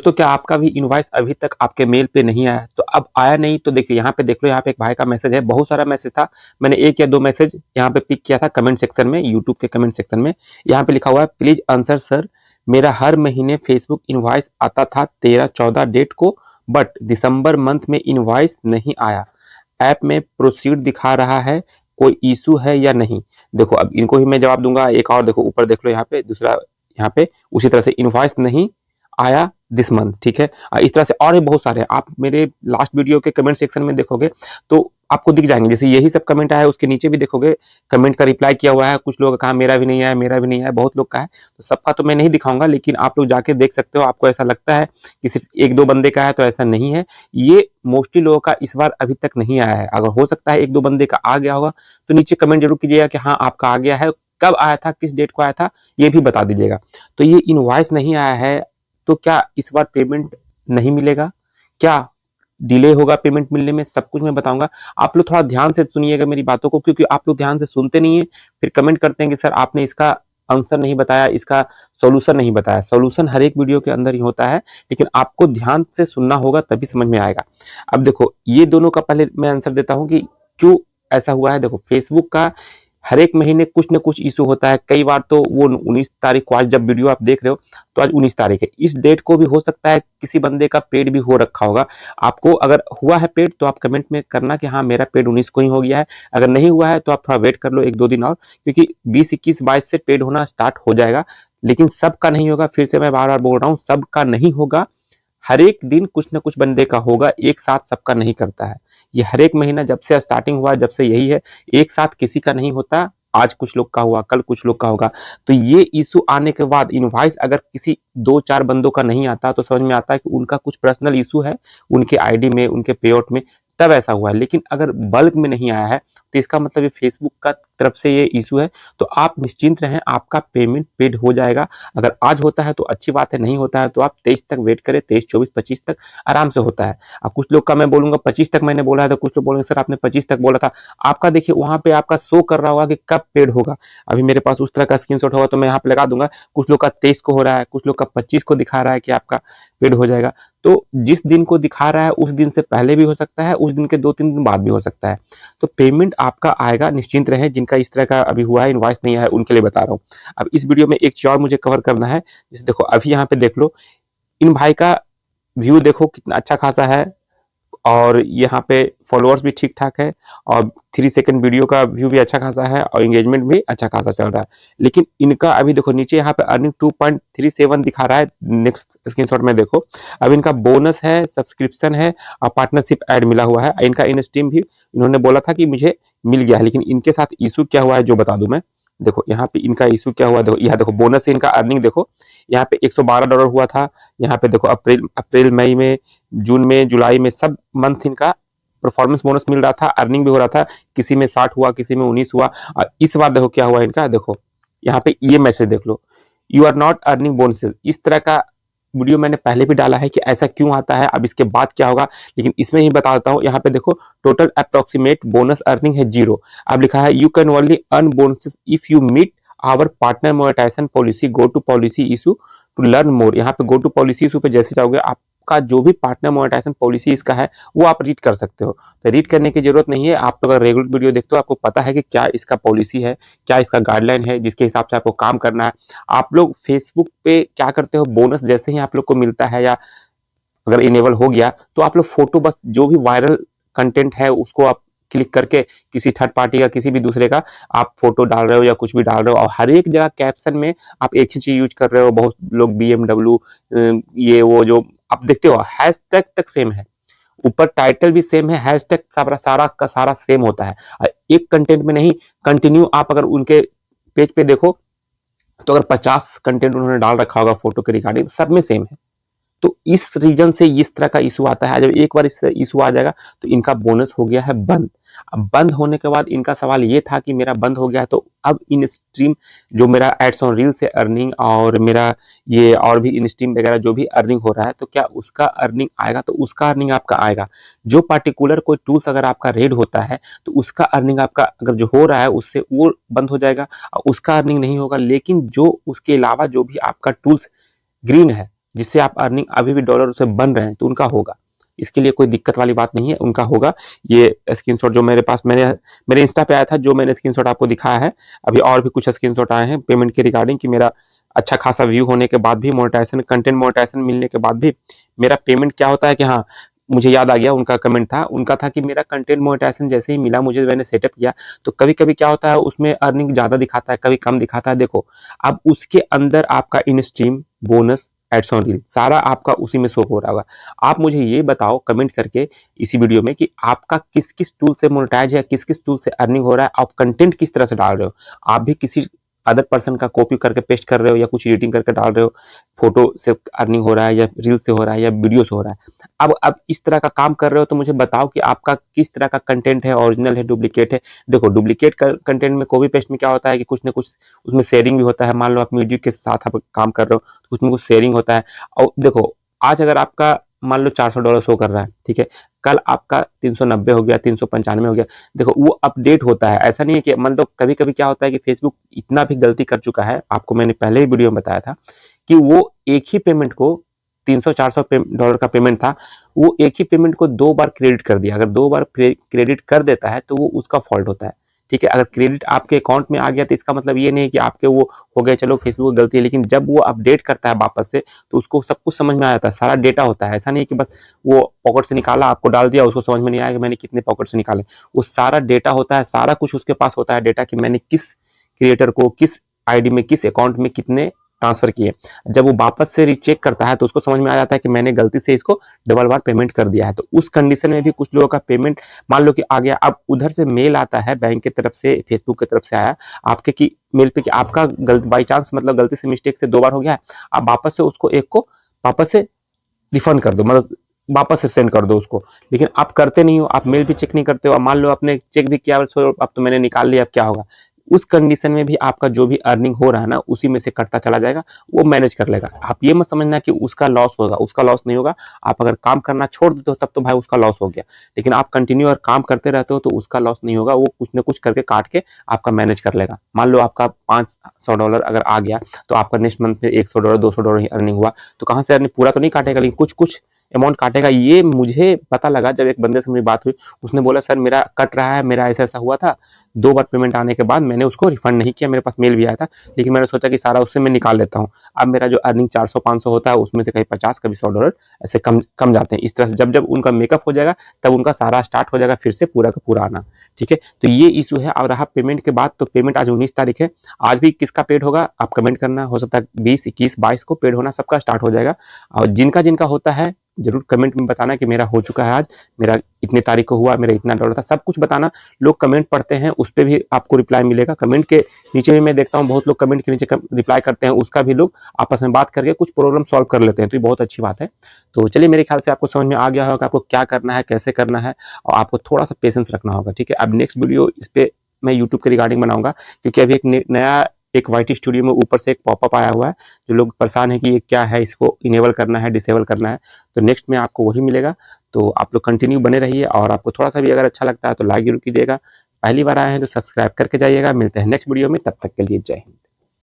दोस्तों क्या आपका भी इनवॉइस अभी तक आपके मेल पे नहीं आया? तो अब आया नहीं तो देखिए यहाँ पे देख लो, यहाँ पे एक भाई का मैसेज है, बहुत सारा मैसेज था, मैंने 1 या 2 मैसेज यहाँ पे पिक किया था कमेंट सेक्शन में, यूट्यूब के कमेंट सेक्शन में। यहाँ पे लिखा हुआ है, प्लीज आंसर सर, मेरा हर महीने फेसबुक इनवॉइस आता था 13-14 डेट को, बट दिसंबर मंथ में इनवॉइस नहीं आया। ऐप में प्रोसीड दिखा रहा है, कोई इशू है या नहीं? देखो अब इनको ही मैं जवाब दूंगा। एक और देखो ऊपर देख लो, यहाँ पे दूसरा, यहाँ पे उसी तरह से इनवॉइस नहीं आया दिस मंथ, ठीक है। इस तरह से और भी बहुत सारे आप मेरे लास्ट वीडियो के कमेंट सेक्शन में देखोगे तो आपको दिख जाएंगे। जैसे यही सब कमेंट आया है, उसके नीचे भी देखोगे कमेंट का रिप्लाई किया हुआ है। कुछ लोगों का कहा मेरा भी नहीं आया, मेरा भी नहीं आया, बहुत लोग का है। तो सबका तो मैं नहीं दिखाऊंगा, लेकिन आप लोग जाके देख सकते हो। आपको ऐसा लगता है कि सिर्फ 1-2 बंदे का है, तो ऐसा नहीं है। ये मोस्टली लोगों का इस बार अभी तक नहीं आया है। अगर हो सकता है 1-2 बंदे का आ गया होगा तो नीचे कमेंट जरूर कीजिएगा कि हाँ आपका आ गया है, कब आया था, किस डेट को आया था, ये भी बता दीजिएगा। तो ये इनवॉइस नहीं आया है, तो क्या इस बार पेमेंट नहीं मिलेगा? क्या डिले होगा पेमेंट मिलने में? सब कुछ मैं बताऊंगा। आप लोग थोड़ा ध्यान से सुनिएगा मेरी बातों को, क्योंकि आप लोग ध्यान से सुनते नहीं है, फिर कमेंट करते हैं कि सर आपने इसका आंसर नहीं बताया, इसका सॉल्यूशन नहीं बताया। सॉल्यूशन हर एक वीडियो के अंदर ही होता है, लेकिन आपको ध्यान से सुनना होगा तभी समझ में आएगा। अब देखो ये दोनों का पहले मैं आंसर देता हूं कि क्यों ऐसा हुआ है। देखो फेसबुक का हर एक महीने कुछ न कुछ इशू होता है। कई बार तो वो 19 तारीख को, आज जब वीडियो आप देख रहे हो तो आज 19 तारीख है, इस डेट को भी हो सकता है किसी बंदे का पेड भी हो रखा होगा। आपको अगर हुआ है पेड तो आप कमेंट में करना कि हाँ मेरा पेड 19 को ही हो गया है। अगर नहीं हुआ है तो आप थोड़ा वेट कर लो 1-2 दिन और, क्योंकि 20, 21, 22 से पेड होना स्टार्ट हो जाएगा। लेकिन सबका नहीं होगा, फिर से मैं बार बार बोल रहा हूँ, सबका नहीं होगा। हर एक दिन कुछ ना कुछ बंदे का होगा, एक साथ सबका नहीं करता है। ये हर एक महीना जब से स्टार्टिंग हुआ, जब से यही है, एक साथ किसी का नहीं होता। आज कुछ लोग का हुआ, कल कुछ लोग का होगा। तो ये इशू आने के बाद इनवॉइस अगर किसी 2-4 बंदों का नहीं आता तो समझ में आता है कि उनका कुछ पर्सनल इशू है उनके आईडी में, उनके पेआउट में, तब ऐसा हुआ है। लेकिन अगर बल्क में नहीं आया है तो इसका मतलब ये फेसबुक का तरफ से ये इशू है। तो आप निश्चिंत रहें, आपका पेमेंट पेड हो जाएगा। अगर आज होता है तो अच्छी बात है, नहीं होता है तो आप 23 तक वेट करें, 23, 24, 25 तक आराम से होता है। अब कुछ लोग का मैं बोलूंगा 25 तक मैंने बोला है, तो कुछ लोग बोलेंगे सर आपने 25 तक बोला था। आपका देखिए वहां पे आपका शो कर रहा होगा कि कब पेड होगा। अभी मेरे पास उस तरह का स्क्रीनशॉट होगा तो मैं यहाँ पे लगा दूंगा। कुछ लोग का 23 को हो रहा है, कुछ लोग का 25 को दिखा रहा है कि आपका पेड हो जाएगा। तो जिस दिन को दिखा रहा है उस दिन से पहले भी हो सकता है, उस दिन के 2-3 दिन बाद भी हो सकता है। तो पेमेंट आपका आएगा, निश्चिंत रहें। जिनका इस तरह का अभी हुआ है, इनवॉइस नहीं आया है, उनके लिए बता रहा हूँ। अब इस वीडियो में एक चीज और मुझे कवर करना है। जैसे देखो अभी यहाँ पे देख लो, इन भाई का व्यू देखो कितना अच्छा खासा है, और यहाँ पे फॉलोअर्स भी ठीक ठाक है, और 3 सेकंड वीडियो का व्यू भी अच्छा खासा है, और एंगेजमेंट भी अच्छा खासा चल रहा है। लेकिन इनका अभी देखो नीचे यहाँ पे अर्निंग 2.37 दिखा रहा है। नेक्स्ट स्क्रीनशॉट में देखो, अब इनका बोनस है, सब्सक्रिप्शन है, और पार्टनरशिप ऐड मिला हुआ है। इनका इन स्ट्रीम भी इन्होंने बोला था कि मुझे मिल गया है, लेकिन इनके साथ इशू क्या हुआ है जो बता दूं मैं। देखो यहाँ पे इनका इशू क्या हुआ, देखो यहाँ देखो बोनस से इनका अर्निंग देखो, यहाँ पे $112 हुआ था। यहाँ पे देखो अप्रैल मई में, जून में, जुलाई में, सब मंथ इनका परफॉर्मेंस बोनस मिल रहा था, अर्निंग भी हो रहा था। किसी में 60 हुआ, किसी में 19 हुआ। और इस बार देखो क्या हुआ इनका, देखो यहाँ पे ये मैसेज देख लो, you are not earning bonuses. इस तरह का वीडियो मैंने पहले भी डाला है कि ऐसा क्यों आता है, अब इसके बाद क्या होगा, लेकिन इसमें ही बता देता हूँ। यहाँ पे देखो टोटल अप्रोक्सीमेट बोनस अर्निंग है 0। अब लिखा है you can only earn bonuses if you meet our partner monetization policy, go to policy issue to learn more. यहाँ पे गो टू पॉलिसी इशू पे जैसे जाओगे, आपका जो भी पार्टनर मोनेटाइजेशन पॉलिसी इसका है वो आप रीड कर सकते हो। तो रीड करने की जरूरत नहीं है, आप अगर रेगुलर वीडियो देखते हो आपको पता है कि क्या इसका पॉलिसी है, क्या इसका गाइडलाइन है, जिसके हिसाब से आपको काम करना है। आप लोग फेसबुक पे क्या करते हो, बोनस जैसे ही आप लोग को मिलता है या अगर इनेबल हो गया तो आप लोग फोटो, बस जो भी वायरल कंटेंट है उसको आप क्लिक करके किसी थर्ड पार्टी का, किसी भी दूसरे का आप फोटो डाल रहे हो या कुछ भी डाल रहे हो, और हर एक जगह कैप्शन में आप एक ही चीज यूज कर रहे हो। बहुत लोग BMW, ये वो जो आप देखते हो, हैशटैग तक सेम है, ऊपर टाइटल भी सेम है, हैशटैग सारा सारा का सारा सेम होता है। एक कंटेंट में नहीं, कंटिन्यू आप अगर उनके पेज पे देखो तो अगर 50 कंटेंट उन्होंने डाल रखा होगा फोटो के रिगार्डिंग, सब में सेम है। तो इस रीजन से इस तरह का इशू आता है। जब एक बार इससे इशू आ जाएगा तो इनका बोनस हो गया है बंद। अब बंद होने के बाद इनका सवाल ये था कि मेरा बंद हो गया है, तो अब इन स्ट्रीम जो मेरा एड्स ऑन रील से अर्निंग, और मेरा ये और भी इन स्ट्रीम वगैरह जो भी अर्निंग हो रहा है, तो क्या उसका अर्निंग आएगा? तो उसका अर्निंग आपका आएगा। जो पार्टिकुलर कोई टूल्स अगर आपका रेड होता है तो उसका अर्निंग आपका अगर जो हो रहा है उससे वो बंद हो जाएगा, और उसका अर्निंग नहीं होगा। लेकिन जो उसके अलावा जो भी आपका टूल्स ग्रीन है, जिससे आप अर्निंग अभी भी डॉलर से बन रहे हैं तो उनका होगा। इसके लिए कोई दिक्कत वाली बात नहीं है, उनका होगा। ये स्क्रीनशॉट जो मेरे पास मेरे इंस्टा पे आया था, जो मैंने स्क्रीनशॉट आपको दिखाया है, अभी और भी कुछ स्क्रीनशॉट आए हैं पेमेंट के रिगार्डिंग कि मेरा अच्छा खासा व्यू होने के बाद भी, मोनेटाइजेशन, कंटेंट मोनेटाइजेशन मिलने के बाद भी मेरा पेमेंट क्या होता है कि हाँ, मुझे याद आ गया, उनका कमेंट था, उनका था कि मेरा कंटेंट मोनेटाइजेशन जैसे ही मिला मुझे, मैंने सेटअप किया, तो कभी-कभी क्या होता है उसमें अर्निंग ज़्यादा दिखाता है, कभी कम दिखाता है। देखो, अब उसके अंदर आपका in stream, bonus, ads on reel सारा आपका उसी में शो हो रहा होगा। आप मुझे ये बताओ कमेंट करके इसी वीडियो में कि आपका किस-किस टूल से मोनेटाइज है, किस-किस टूल से अर्निंग हो रहा है, आप कंटेंट किस तरह से डाल रहे हो। आप भी किसी अदर पर्सन का कॉपी करके पेस्ट कर रहे हो या कुछ एडिटिंग करके डाल रहे हो, फोटो से अर्निंग हो रहा है या रील से हो रहा है या वीडियो से हो रहा है। अब इस तरह का काम कर रहे हो तो मुझे बताओ कि आपका किस तरह का कंटेंट है, ओरिजिनल है, डुप्लीकेट है। देखो, डुप्लीकेट कंटेंट में कॉपी पेस्ट में क्या होता है कि कुछ ना कुछ उसमें शेयरिंग भी होता है। मान लो आप म्यूजिक के साथ आप काम कर रहे हो तो उसमें कुछ शेयरिंग होता है। और देखो, आज अगर आपका मान लो $400 शो कर रहा है, ठीक है, कल आपका 390 हो गया, 395 हो गया। देखो, वो अपडेट होता है, ऐसा नहीं है कि मतलब कभी कभी क्या होता है कि फेसबुक इतना भी गलती कर चुका है, आपको मैंने पहले ही वीडियो में बताया था कि वो एक ही पेमेंट को, $300-400 का पेमेंट था, वो एक ही पेमेंट को 2 बार क्रेडिट कर दिया। अगर 2 बार क्रेडिट कर देता है तो वो उसका फॉल्ट होता है, ठीक है। अगर क्रेडिट आपके अकाउंट में आ गया तो इसका मतलब ये नहीं कि आपके वो हो गए, चलो फेसबुक की गलती है, लेकिन जब वो अपडेट करता है वापस से तो उसको सब कुछ समझ में आ जाता है, सारा डेटा होता है। ऐसा नहीं है कि बस वो पॉकेट से निकाला, आपको डाल दिया, उसको समझ में नहीं आया कि मैंने कितने पॉकेट से निकाले। वो सारा डेटा होता है, सारा कुछ उसके पास होता है डेटा कि मैंने किस क्रिएटर को, किस आईडी में, किस अकाउंट में कितने ट्रांसफर किए। जब वो वापस से रीचेक करता है तो उसको समझ में आ जाता है कि मैंने गलती से इसको डबल बार पेमेंट कर दिया है। तो उस कंडीशन में भी कुछ लोगों का पेमेंट मान लो कि आ गया, अब उधर से मेल आता है बैंक की तरफ से, फेसबुक की तरफ से आया आपके की मेल पे कि आपका बाई चांस मतलब गलती से मिस्टेक से 2 बार हो गया है, आप वापस से उसको एक को वापस से रिफंड कर दो, मतलब वापस से सेंड कर दो उसको। लेकिन आप करते नहीं हो, आप मेल भी चेक नहीं करते हो। अब मान लो आपने चेक भी किया, अब तो मैंने निकाल लिया, अब क्या होगा। उस कंडीशन में भी आपका जो भी अर्निंग हो रहा है ना, उसी में से कटता चला जाएगा, वो मैनेज कर लेगा। आप ये मत समझना कि उसका लॉस होगा, उसका लॉस नहीं होगा। आप अगर काम करना छोड़ देते हो तब तो भाई उसका लॉस हो गया, लेकिन आप कंटिन्यू और काम करते रहते हो तो उसका लॉस नहीं होगा। वो कुछ ना कुछ करके काट के आपका मैनेज कर लेगा। मान लो आपका $500 अगर आ गया तो आपका नेक्स्ट मंथ में $100 $200 ही अर्निंग हुआ, तो कहाँ से अर्निंग, पूरा तो नहीं काटेगा, लेकिन कुछ कुछ अमाउंट काटेगा। ये मुझे पता लगा जब एक बंदे से मेरी बात हुई, उसने बोला सर मेरा कट रहा है, मेरा ऐसा ऐसा हुआ था, 2 बार पेमेंट आने के बाद मैंने उसको रिफंड नहीं किया, मेरे पास मेल भी आया था, लेकिन मैंने सोचा कि सारा उससे मैं निकाल लेता हूँ। अब मेरा जो अर्निंग 400-500 होता है उसमें से कहीं 50, कभी $100 ऐसे कम कम जाते हैं। इस तरह से जब जब उनका मेकअप हो जाएगा तब उनका सारा स्टार्ट हो जाएगा फिर से पूरा का पूरा आना, ठीक है। तो ये इशू है। और रहा पेमेंट के बाद, तो पेमेंट आज 19 तारीख है, आज भी किसका पेड होगा आप कमेंट करना। हो सकता है 20, 21, 22 को पेड होना सबका स्टार्ट हो जाएगा। और जिनका जिनका होता है जरूर कमेंट में बताना कि मेरा हो चुका है, आज मेरा इतने तारीख को हुआ, मेरा इतना डॉलर था, सब कुछ बताना। लोग कमेंट पढ़ते हैं, उस पर भी आपको रिप्लाई मिलेगा। कमेंट के नीचे भी मैं देखता हूँ बहुत लोग कमेंट के नीचे रिप्लाई करते हैं, उसका भी लोग आपस में बात करके कुछ प्रॉब्लम सॉल्व कर लेते हैं, तो ये बहुत अच्छी बात है। तो चलिए, मेरे ख्याल से आपको समझ में आ गया होगा आपको क्या करना है, कैसे करना है, और आपको थोड़ा सा पेशेंस रखना होगा, ठीक है। अब नेक्स्ट वीडियो इस पर मैं यूट्यूब के रिगार्डिंग बनाऊंगा, क्योंकि अभी एक नया एक वाईटी स्टूडियो में ऊपर से एक पॉपअप आया हुआ है, जो लोग परेशान है कि ये क्या है, इसको इनेबल करना है, डिसेबल करना है। तो नेक्स्ट में आपको वही मिलेगा। तो आप लोग कंटिन्यू बने रहिए, और आपको थोड़ा सा भी अगर अच्छा लगता है तो लाइक जरूर कीजिएगा। पहली बार आए हैं तो सब्सक्राइब करके जाइएगा। मिलते हैं नेक्स्ट वीडियो में, तब तक के लिए जय हिंद।